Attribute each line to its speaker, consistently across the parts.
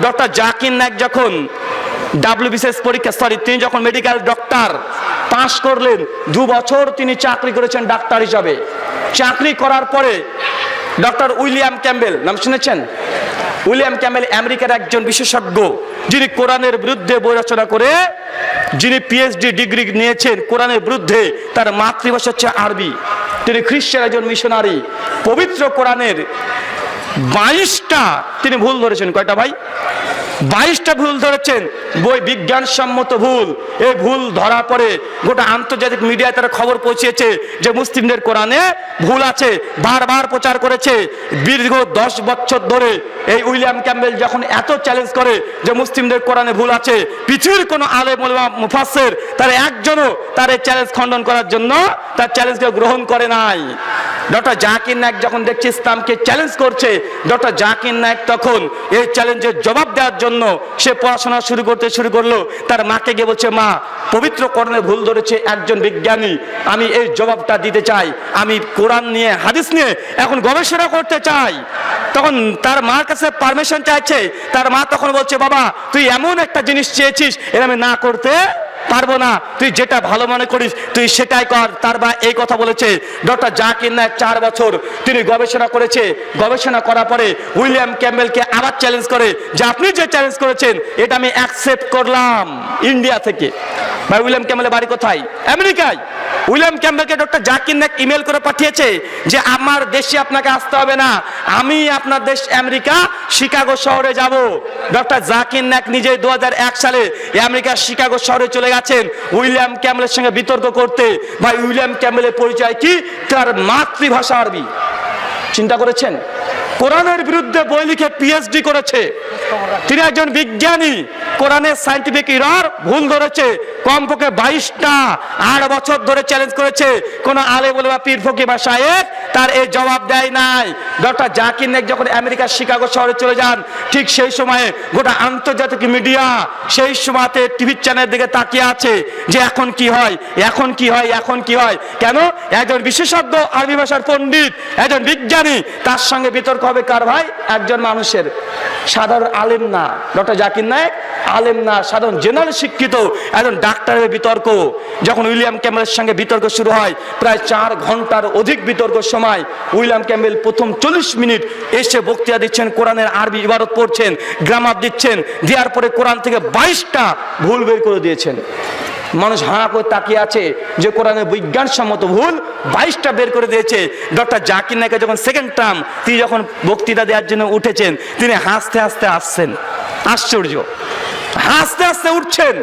Speaker 1: Doctor Zakir Naik যখন WBCS পরীক্ষা তিনি যখন মেডিকেল ডক্টর পাশ করলেন, 2 বছর তিনি চাকরি করেছেন ডাক্তার হিসাবে। চাকরি করার পরে ডক্টর উইলিয়াম ক্যাম্বেল, নাম শুনেছেন? উইলিয়াম ক্যাম্বেল আমেরিকার একজন বিশেষজ্ঞ, যিনি কোরআনের বিরুদ্ধে বই রচনা করে, যিনি PhD ডিগ্রি নিয়েছেন কোরআনের বিরুদ্ধে। তার মাতৃভাষা হচ্ছে আরবি। তিনি খ্রিস্টান একজন মিশনারি। পবিত্র কোরআনের 22টা তিনি ভুল ধরেছেন। কয়টা ভাই? 22টা ভুল ধরেছেন, বই বিজ্ঞানসম্মত ভুল। এই ভুল ধরার পরে গোটা আন্তর্জাতিক মিডিয়ায় তারা খবর পৌঁছেছে যে মুসলিমদের কোরআনে ভুল আছে, বারবার প্রচার করেছে। দীর্ঘ 10 বছর ধরে এই উইলিয়াম ক্যাম্বেল যখন এত চ্যালেঞ্জ করে যে মুসলিমদের কোরআনে ভুল আছে, পৃথিবীর কোনো আলেম ওলামা মুফাসসির তার একজনও তার এই চ্যালেঞ্জ খণ্ডন করার জন্য তার চ্যালেঞ্জকে গ্রহণ করে নাই। ডক্টর জাকির নায়েক যখন দেখছে ইসলামকে চ্যালেঞ্জ করছে, ডক্টর জাকির নায়েক তখন এই চ্যালেঞ্জের জবাব দেওয়ার জন্য সে পড়াশোনা শুরু করলো। তার মাকে গিয়ে বলছে, মা, পবিত্র কোরআনে ভুল ধরেছে একজন বিজ্ঞানী, আমি এই জবাবটা দিতে চাই, আমি কোরআন নিয়ে হাদিস নিয়ে এখন গবেষণা করতে চাই। তখন তার মার কাছে পারমিশন চাইছে। তার মা তখন বলছে, বাবা, তুই এমন একটা জিনিস চেয়েছিস, এর আমি না করতে পারবো না, তুই যেটা ভালো মনে করিস তুই সেটাই কর। তার বা এই কথা বলেছে। ডক্টর জাকির নায়েক 4 বছর তিনি গবেষণা করেছে। গবেষণা করার পরে উইলিয়াম ক্যাম্বেলকে আবার চ্যালেঞ্জ করে যে আপনি যে চ্যালেঞ্জ করেছেন এটা আমি অ্যাকসেপ্ট করলাম ইন্ডিয়া থেকে। ভাই, উইলিয়াম ক্যাম্বেলের বাড়ি কোথায়? আমেরিকায়। উইলিয়াম ক্যাম্বেলকে ডক্টর জাকির নায়েক ইমেল করে পাঠিয়েছে যে আমার দেশে আপনাকে আসতে হবে না, আমি আপনার দেশ আমেরিকা শিকাগো শহরে যাব। ডক্টর জাকির নায়েক নিজে 2001 সালে আমেরিকার শিকাগো শহরে চলে গেছেন উইলিয়াম ক্যাম্বেলের সঙ্গে বিতর্ক করতে। ভাই, উইলিয়াম ক্যাম্বেলের পরিচয় কি? তার মাতৃভাষা আরবি। চিন্তা করেছেন? কোরআনের বিরুদ্ধে বই লিখে PhD করেছে। তিনি একজন বিজ্ঞানী। কোরআনের সায়েন্টিফিক এরর ভুল ধরেছে কমপক্ষে 22টা। 8 বছর ধরে চ্যালেঞ্জ করেছে। কোন আলেম ওলামা পীর ফকিহ বা শায়েখ তার এই জবাব দেয় নাই। ডক্টর জাকির নায়েক যখন আমেরিকার শিকাগো শহরে চলে যান, ঠিক সেই সময়ে গোটা আন্তর্জাতিক মিডিয়া সেই সময়তে টিভি চ্যানেলের দিকে তাকিয়ে আছে যে এখন কি হয়, এখন কি হয়, এখন কি হয়। কেন? একজন বিশেষজ্ঞ আরবি ভাষার পণ্ডিত, একজন বিজ্ঞানী, তার সঙ্গে বিতর্ক হবে কার? ভাই, একজন মানুষের, সাধারণ আলেম না। ডক্টর জাকির নায়েক আলেম না, সাধারণ জেনারেল শিক্ষিত একজন ডাক্তারের বিতর্ক। যখন উইলিয়াম ক্যাম্বেলের সঙ্গে বিতর্ক শুরু হয়, প্রায় 4 ঘন্টার অধিক বিতর্ক সময়, উইলিয়াম ক্যাম্বেল প্রথম 40 মিনিট এসে বক্তৃতা দিচ্ছেন, কোরআনের আরবি ইবারত পড়ছেন, গ্রামার দিচ্ছেন। দেওয়ার পরে কোরআন থেকে 22টা ভুল বের করে দিয়েছেন। মানুষ হাঁ করে তাকিয়ে আছে যে কোরআনের বিজ্ঞানসম্মত ভুল 22টা বের করে দিয়েছে। ডক্টর জাকির নায়েক যখন সেকেন্ড টার্ম তিনি যখন বক্তৃতা দেওয়ার জন্য উঠেছেন, তিনি হাসতে হাসতে আসছেন। আশ্চর্য, হাসতে হাসতে উঠছেন।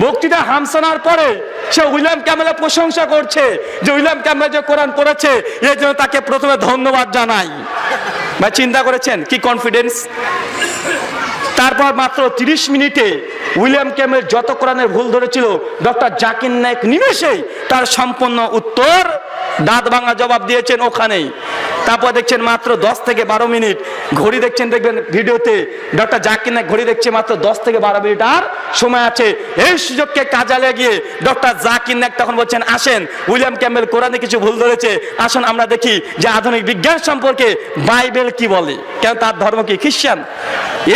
Speaker 1: বক্তৃতা হামসানোর পরে সে উইলিয়াম ক্যাম্বেলের প্রশংসা করছে যে উইলিয়াম ক্যাম্বেল যে কোরআন পড়েছে এর জন্য তাকে প্রথমে ধন্যবাদ জানাই। ভাই, চিন্তা করেছেন কি কনফিডেন্স? তারপর মাত্র 30 মিনিটে উইলিয়াম ক্যাম্বেল যত কোরআনের ভুল ধরেছিল, ডক্টর জাকির নায়েক নিমেষেই তার সম্পূর্ণ উত্তর দাঁত ভাঙা জবাব দিয়েছেন ওখানেই। তারপর দেখছেন মাত্র 10 থেকে 12 মিনিট ঘড়ি দেখছেন, দেখবেন ভিডিওতে ডক্টর জাকির নায়েক ঘড়ি দেখছে মাত্র 10 থেকে 12 মিনিট আর সময় আছে। এই সুযোগকে কাজে লাগিয়ে ডক্টর জাকির নায়েক তখন বলছেন, আসেন, উইলিয়াম ক্যাম্বেল কোরআনে কিছু ভুল ধরেছে, আসুন আমরা দেখি যে আধুনিক বিজ্ঞান সম্পর্কে বাইবেল কি বলে, কেন তার ধর্ম কি খ্রিস্টান।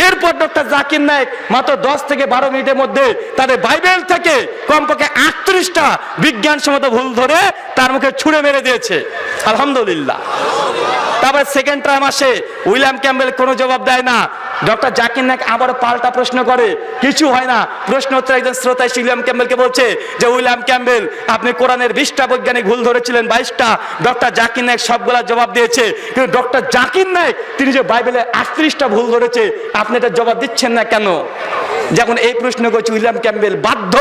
Speaker 1: এরপর ডক্টর জাকির নায়েক মাত্র 10 থেকে 12 মিনিটের মধ্যে তাদের বাইবেল থেকে কমপক্ষে 38টা বিজ্ঞানসম্মত ভুল ধরে তার মুখে ছুঁড়ে মেরে দিয়েছে। আলহামদুলিল্লাহ। তারপরে সেকেন্ড টাইম আসে, উইলিয়াম ক্যাম্বেল কোনো জবাব দেয় না। ডক্টর জাকির নায়েক আবার পাল্টা প্রশ্ন করে, কিছু হয় না। প্রশ্ন উত্তর একজন শ্রোতা উইলিয়াম ক্যাম্বেলকে বলছে যে উইলিয়াম ক্যাম্বেল, আপনি কোরআনের 20টা বৈজ্ঞানিক ভুল ধরেছিলেন, 22টা। ডক্টর জাকির নায়েক সবগুলা জবাব দিয়েছে, কিন্তু ডক্টর জাকির নায়েক তিনি যে বাইবেলে 38টা ভুল ধরেছে, আপনি এটা জবাব দিচ্ছেন না কেন? যখন এই প্রশ্ন করছে উইলিয়াম ক্যাম্বেল বাধ্য,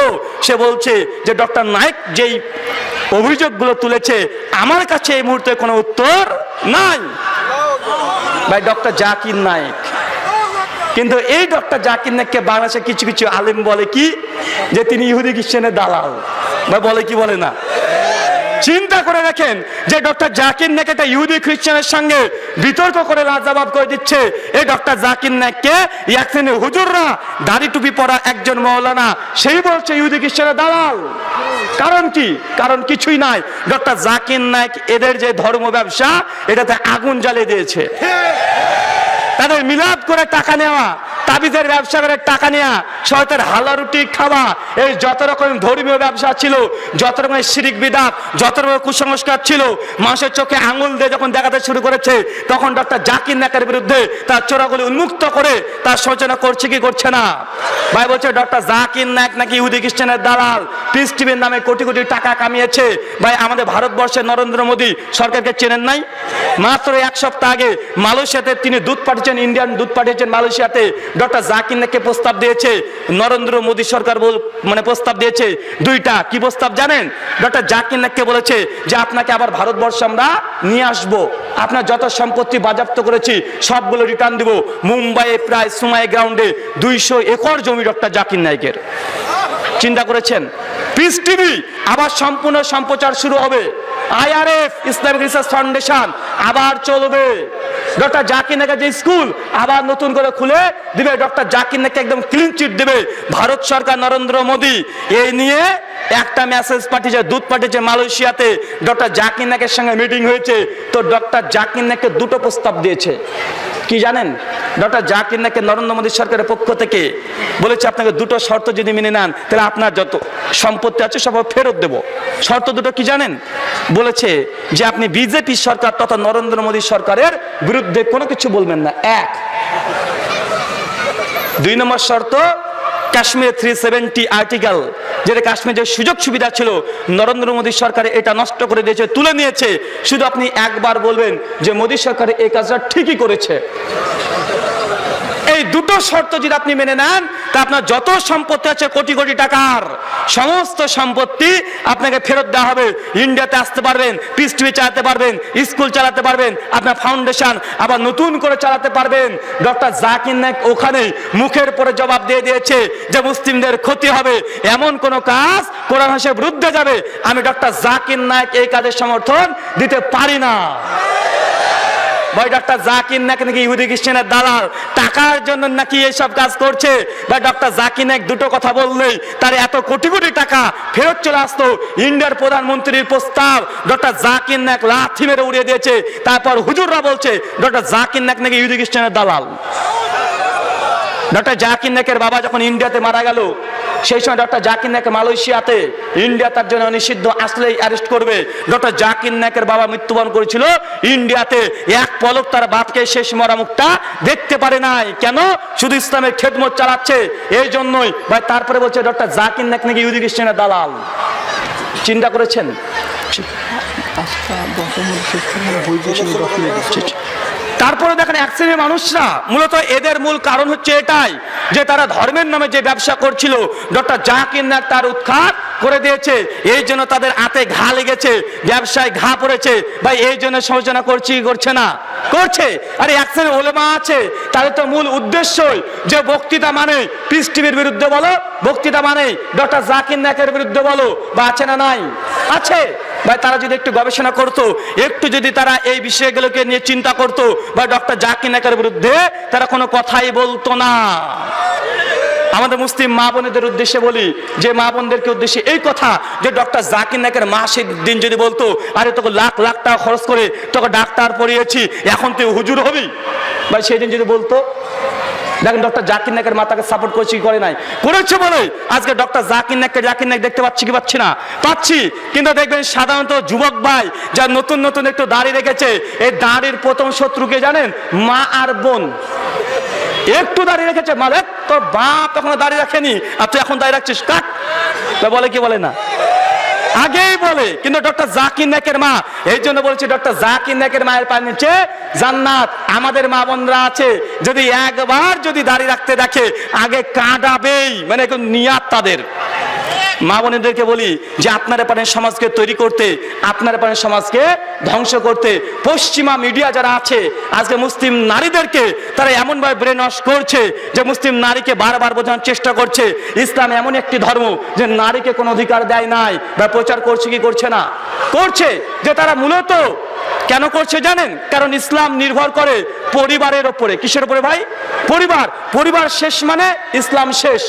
Speaker 1: সে বলছে যে ডক্টর নায়েক যেই অভিযোগগুলো তুলেছে আমার কাছে এই মুহূর্তে কোনো উত্তর নাই। ভাই, ডক্টর জাকির নায়েক, কিন্তু এই ডক্টর জাকির নায়েককে বাংলাদেশে কিছু কিছু আলেম বলে কি যে তিনি ইহুদি খ্রিস্টানের দালাল। ভাই, বলে কি বলে না? চিন্তা করে দেখেন যে ডক্টর জাকির নায়েক একটা ইহুদি খ্রিস্টানের সঙ্গে বিতর্ক করে লাজবাব করে দিচ্ছে। এই ডক্টর জাকির নায়েককে এক শ্রেণীর হুজুররা, দাড়ি টুপি পরা একজন মাওলানা, সেই বলছে ইহুদি খ্রিস্টানের দালাল। কারণ কি? কারণ কিছুই নাই। ডক্টর জাকির নায়েক এদের যে ধর্ম ব্যবসা এটাতে আগুন জ্বালিয়ে দিয়েছে। তাদের মিলাদ করে টাকা নেওয়া, তাবিজের ব্যবসা করে টাকা নেওয়া, শয়তানের হালা রুটি খাওয়া, এই যত রকম ধর্মীয় ব্যবসা ছিল, যত রকমের শিরিক বিদআত, যত রকমের কুসংস্কার ছিল, মানুষের চোখে আঙুল দিয়ে যখন দেখাতে শুরু করেছে, তখন ডক্টর জাকির নায়েকের বিরুদ্ধে তার চোরাগুলি উন্মুক্ত করে তার সূচনা করছে কি করছে না? ভাই বলছে ডক্টর জাকির নায়েক নাকি ইহুদি খ্রিস্টানের দালাল, পিস টিভির নামে কোটি কোটি টাকা কামিয়েছে। ভাই আমাদের ভারতবর্ষের নরেন্দ্র মোদী সরকারকে চেনেন নাই? মাত্র এক সপ্তাহ আগে মালয়েশিয়াতে তিনি দূত পাঠিয়েছেন, ইন্ডিয়ান দূত পাঠিয়েছেন মালয়েশিয়াতে। ডক্টর জাকির নায়েককে প্রস্তাব দিয়েছে নরেন্দ্র মোদী সরকার, মানে প্রস্তাব দিয়েছে দুইটা। কি প্রস্তাব জানেন? ডক্টর জাকির নায়েককে বলেছে যে আপনাকে আবার ভারতবর্ষে আমরা নিয়ে আসবো, আপনার যত সম্পত্তি বাজেয়াপ্ত করেছি সবগুলো রিটার্ন দিব। মুম্বাইয়ে প্রায় সুমাই গ্রাউন্ডে 200 একর জমি ডক্টর জাকির নায়েকের। চিন্তা করেছেন? পিস টিভি আবার সম্পূর্ণ সম্প্রচার শুরু হবে। IRF ইসলামিক রিসার্চ ফাউন্ডেশন আবার চলবে। ডক্টর জাকির নায়েকের যে স্কুল আবার নতুন করে খুলে দিবে। ডক্টর জাকির নায়েককে একদম ক্লিন চিট দেবে ভারত সরকার, নরেন্দ্র মোদী। এই নিয়ে একটা মেসেজ পাঠিয়েছে, দূত পাঠিয়েছে মালয়েশিয়াতে। ডক্টর জাকির নায়েকের সঙ্গে মিটিং হয়েছে, তো ডক্টর জাকির নায়েককে দুটো প্রস্তাব দিয়েছে। কি জানেন? ডক্টর জাকির নায়েককে নরেন্দ্র মোদী সরকারের পক্ষ থেকে বলেছে আপনাকে দুটো শর্ত যদি মেনে নেন তাহলে আপনার যত সম্পত্তি আছে সব ফেরত দেব। শর্ত দুটো কি জানেন? বলেছে যে আপনি বিজেপি সরকার তথা নরেন্দ্র মোদী সরকারের বিরুদ্ধে কোনো কিছু বলবেন না, এক। 2 নম্বর শর্ত, কাশ্মীর 370 আর্টিকেল, যেটা কাশ্মীর যে সুযোগ সুবিধা ছিল নরেন্দ্র মোদী সরকার এটা নষ্ট করে দিয়েছে, তুলে নিয়েছে। শুধু আপনি একবার বলবেন যে মোদী সরকার এই কাজটা ঠিকই করেছে। এই দুটো শর্ত যদি আপনি মেনে নেন তা আপনার যত সম্পত্তি আছে কোটি কোটি টাকার সমস্ত সম্পত্তি আপনাকে ফেরত দেওয়া হবে। ইন্ডিয়াতে আসতে পারবেন, পিস টিভি চালাতে পারবেন, স্কুল চালাতে পারবেন, আপনার ফাউন্ডেশন আবার নতুন করে চালাতে পারবেন। ডক্টর জাকির নায়েক ওখানে মুখের পরে জবাব দিয়ে দিয়েছে যে মুসলিমদের ক্ষতি হবে এমন কোন কাজ কোরআন হাদিসের বিরুদ্ধে যাবে, আমি ডক্টর জাকির নায়েক এই কাজের সমর্থন দিতে পারি না। ভাই ডক্টর জাকির নায়েক নাকি ইহুদি খ্রিস্টানের দালাল, টাকার জন্য নাকি এইসব কাজ করছে। ভাই ডক্টর জাকির নায়েক দুটো কথা বললেই তার এত কোটি কোটি টাকা ফেরত চলে আসতো। ইন্ডিয়ার প্রধানমন্ত্রীর প্রস্তাব ডক্টর জাকির নায়েক লাথি মেরে উড়িয়ে দিয়েছে। তারপর হুজুররা বলছে ডক্টর জাকির নায়েক নাকি ইহুদি খ্রিস্টানের দালাল। ডক্টর জাকির নায়েকের বাবা যখন ইন্ডিয়াতে মারা গেল, সেই সময় ডক্টর জাকির নায়েক মালয়েশিয়াতে, ইন্ডিয়া তার জন্য নিষিদ্ধ, আসলেই অ্যারেস্ট করবে। ডক্টর জাকির নায়েকের বাবা মৃত্যুবরণ করেছিল ইন্ডিয়াতে, এক পলক তার বাপকে শেষ মরা মুখটা দেখতে পারে নাই। কেন? শুধু ইসলামের খেদমত চালাচ্ছে, এই জন্যই। ভাই তারপরে বলছে ডক্টর জাকির নায়েক নাকি ইহুদি খ্রিস্টানের দালাল। চিন্তা করেছেন? তারপরে দেখেন এক শ্রেণীর মানুষরা, মূলত এদের মূল কারণ হচ্ছে এটাই যে তারা ধর্মের নামে যে ব্যবসা করছিল ডক্টর জাকির নায়েক তার উৎখাত করে দিয়েছে। এই জন্য তাদের হাতে ঘা লেগেছে, ব্যবসায় ঘা পড়েছে। ভাই এই জন্য সমালোচনা করছি, করছে না? করছে। আরে এক শ্রেণীর ওলেমা আছে, তাদের তো মূল উদ্দেশ্যই যে বক্তৃতা মানে পিস টিভির বিরুদ্ধে বলো, বক্তৃতা মানে ডক্টর জাকির নায়েকের বিরুদ্ধে বলো, বা আছে না নাই? আছে। ভাই তারা যদি একটু গবেষণা করতো, একটু যদি তারা এই বিষয়গুলোকে নিয়ে চিন্তা করতো, বা ডক্টর জাকির নায়েকের বিরুদ্ধে তারা কোনো কথাই বলতো না। আমাদের মুসলিম মা বোনদের উদ্দেশ্যে বলি, যে মা বোনদেরকে উদ্দেশ্যে এই কথা যে ডক্টর জাকির নায়েকের মা সেদিন যদি বলতো আরে তোকে লাখ লাখ টাকা খরচ করে তোকে ডাক্তার পড়িয়েছি, এখন তুই হুজুর হবি, ভাই সেদিন যদি বলতো, দেখেন ডক্টর জাকির নায়েকের মাতাকে সাপোর্ট করছি কি করে নাই? করেছে বলে আজকে ডক্টর জাকির নায়েক দেখতে পাচ্ছি কি পাচ্ছি না? পাচ্ছি। কিন্তু দেখবেন সাধারণত যুবক ভাই যা নতুন নতুন একটু দাড়ি রেখেছে, এই দাড়ির প্রথম শত্রুকে জানেন? মা আর বোন। একটু দাঁড়িয়ে রেখেছে, মানে তোর বাপ তখন দাঁড়িয়ে রাখেনি আর তুই এখন দাঁড়িয়ে রাখছিস, কাট। বলে কি বলে না? আগেই বলে। কিন্তু ডক্টর জাকির নায়েকের মা, এই জন্য বলছি ডক্টর জাকির নায়েকের মায়ের পায়ের নিচে জান্নাত। আমাদের মা বোনরা আছে, যদি একবার যদি দাঁড়িয়ে রাখতে দেখে আগে কাঁদাবেই, মানে এখন নিয়াত তাদের। মা বোনেদেরকে বলি যে আপনারা পারেন সমাজকে তৈরি করতে, আপনারা পারেন সমাজকে ধ্বংস করতে। পশ্চিমা মিডিয়া যারা আছে আজকে মুসলিম নারীদেরকে তারা এমনভাবে ব্রেন ওয়াশ করছে যে মুসলিম নারীকে বারবার বোঝানোর চেষ্টা করছে ইসলাম এমন একটি ধর্ম যে নারীকে কোনো অধিকার দেয় নাই। বা প্রচার করছে কি করছে না? করছে। যে তারা মূলত কেন করছে জানেন? কারণ ইসলাম নির্ভর করে পরিবারের ওপরে। কিসের উপরে ভাই? পরিবার। পরিবার শেষ মানে ইসলাম শেষ।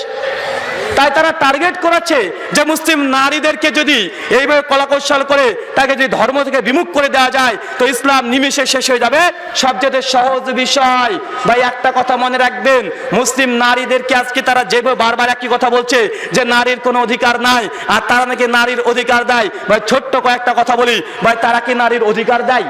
Speaker 1: তাই তারা টার্গেট করেছে যে মুসলিম নারীদেরকে যদি এইভাবে কলাকৌশল করে তাকে যদি ধর্ম থেকে বিমুখ করে দেওয়া যায় তো ইসলাম নিমিষে শেষ হয়ে যাবে। সবচেয়ে সহজ বিষয় ভাই একটা কথা মনে রাখবেন, মুসলিম নারীদেরকে আজকে তারা যেভাবে বারবার একই কথা বলছে যে নারীর কোনো অধিকার নাই আর তারা নাকি নারীর অধিকার দেয়। ভাই ছোট্ট কয়েকটা কথা বলি, ভাই তারা কি নারীর অধিকার দেয়?